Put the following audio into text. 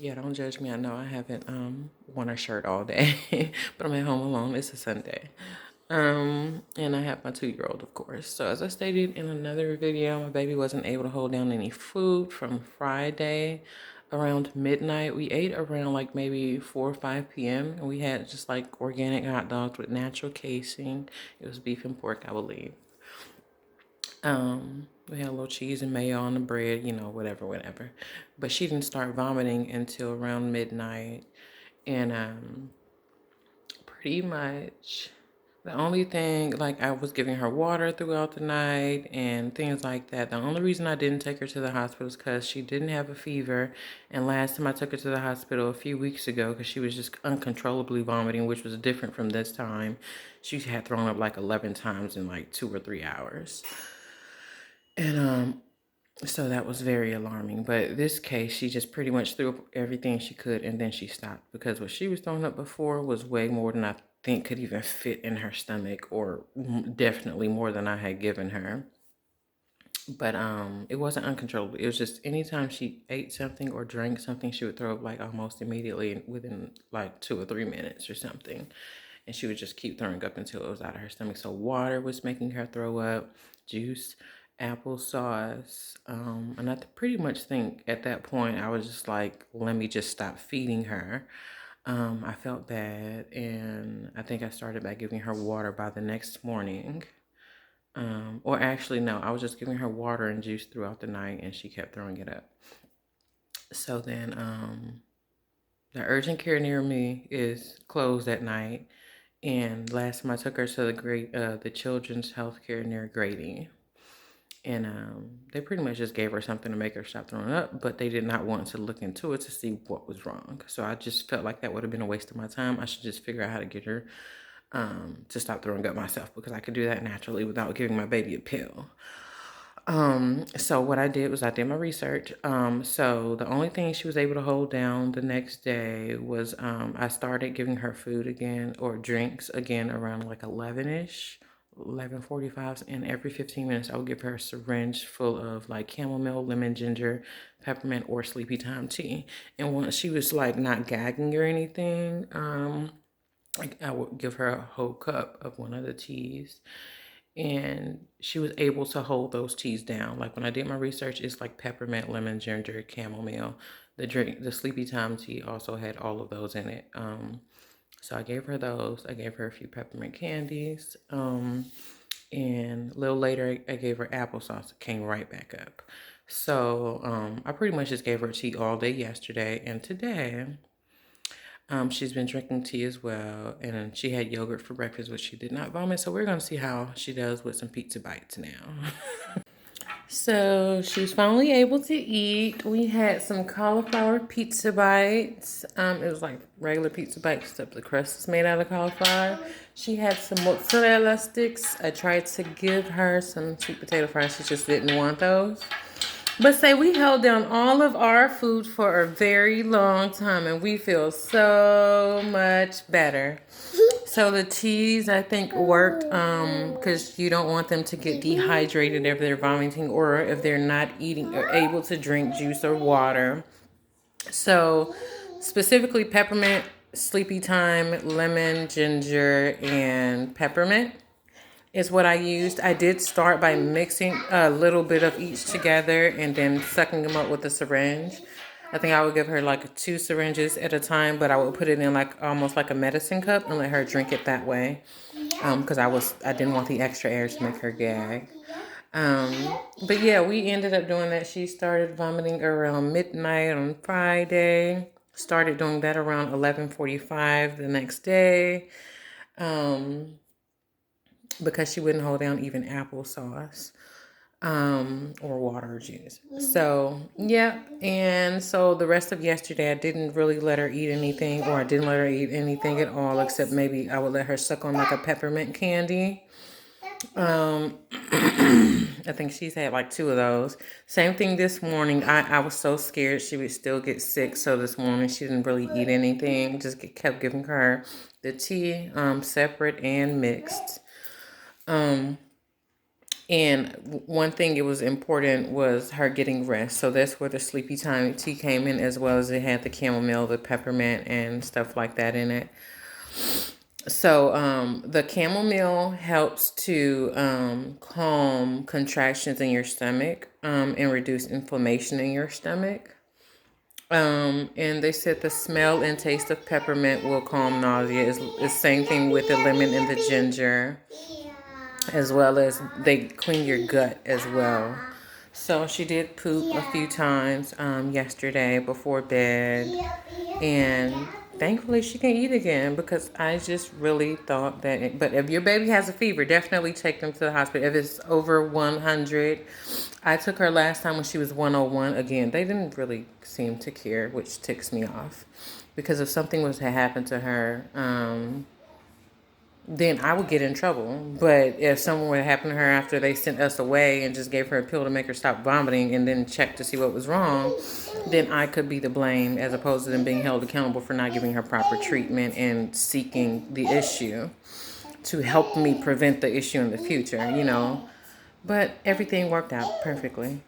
Yeah, don't judge me. I know I haven't worn a shirt all day, but I'm at home alone. It's a Sunday. And I have my 2-year-old, of course. So as I stated in another video, my baby wasn't able to hold down any food from Friday around midnight. We ate around like maybe 4 or 5 p.m. and we had just like organic hot dogs with natural casing. It was beef and pork, I believe. We had a little cheese and mayo on the bread, whatever. But she didn't start vomiting until around midnight. And pretty much the only thing, like I was giving her water throughout the night and things like that. The only reason I didn't take her to the hospital is because she didn't have a fever. And last time I took her to the hospital a few weeks ago, because she was just uncontrollably vomiting, which was different from this time. She had thrown up like 11 times in like 2 or 3 hours. And so that was very alarming. But this case, she just pretty much threw up everything she could and then she stopped, because what she was throwing up before was way more than I think could even fit in her stomach, or definitely more than I had given her. But it wasn't uncontrollable. It was just anytime she ate something or drank something, she would throw up like almost immediately within like 2 or 3 minutes or something. And she would just keep throwing up until it was out of her stomach. So water was making her throw up, juice, applesauce. And I pretty much think at that point I was just like, let me just stop feeding her. I felt bad, and I think I started by giving her water by the next morning. Or actually, no, I was just giving her water and juice throughout the night, and she kept throwing it up. So then, the urgent care near me is closed at night, and last time I took her to the Children's Healthcare near Grady, and they pretty much just gave her something to make her stop throwing up, but they did not want to look into it to see what was wrong. So I just felt like that would have been a waste of my time. I should just figure out how to get her to stop throwing up myself, because I could do that naturally without giving my baby a pill. So what I did was I did my research. So the only thing she was able to hold down the next day was I started giving her food again, or drinks again, around like 11ish, 11:45, and every 15 minutes I would give her a syringe full of like chamomile, lemon, ginger, peppermint, or sleepy time tea. And once she was like not gagging or anything, I would give her a whole cup of one of the teas, and she was able to hold those teas down. Like when I did my research, it's like peppermint, lemon, ginger, chamomile. The sleepy time tea also had all of those in it. So I gave her those. I gave her a few peppermint candies. And a little later, I gave her applesauce. It came right back up. So I pretty much just gave her tea all day yesterday, and today she's been drinking tea as well, and she had yogurt for breakfast, which she did not vomit. So we're gonna see how she does with some pizza bites now. So she was finally able to eat. We had some cauliflower pizza bites. It was like regular pizza bites, except the crust is made out of cauliflower. She had some mozzarella sticks. I tried to give her some sweet potato fries. She just didn't want those. But say we held down all of our food for a very long time, and we feel so much better. So the teas, I think, worked because you don't want them to get dehydrated if they're vomiting, or if they're not eating or able to drink juice or water. So specifically peppermint, sleepy time, lemon, ginger, and peppermint is what I used. I did start by mixing a little bit of each together and then sucking them up with a syringe. I think I would give her like 2 syringes at a time, but I would put it in like almost like a medicine cup and let her drink it that way. Because I didn't want the extra air to make her gag. But yeah, we ended up doing that. She started vomiting around midnight on Friday. Started doing that around 11:45 the next day. Because she wouldn't hold down even applesauce or water or juice. So yeah, and so the rest of yesterday I didn't really let her eat anything, or I didn't let her eat anything at all, except maybe I would let her suck on like a peppermint candy. I think she's had like 2 of those. Same thing this morning. I was so scared she would still get sick, so this morning she didn't really eat anything. Just kept giving her the tea, separate and mixed. Um, And one thing it was important was her getting rest. So that's where the sleepy time tea came in, as well as it had the chamomile, the peppermint, and stuff like that in it. So the chamomile helps to calm contractions in your stomach and reduce inflammation in your stomach. And they said the smell and taste of peppermint will calm nausea. It's the same thing with the lemon and the ginger, as well as they clean your gut as well. So she did poop a few times yesterday before bed, and thankfully she can eat again, because I just really thought that but if your baby has a fever, definitely take them to the hospital. If it's over 100, I took her last time when she was 101. Again, they didn't really seem to care, which ticks me off, because if something was to happen to her, then I would get in trouble. But if something would happen to her after they sent us away and just gave her a pill to make her stop vomiting and then check to see what was wrong, then I could be the blame, as opposed to them being held accountable for not giving her proper treatment and seeking the issue to help me prevent the issue in the future, you know. But everything worked out perfectly.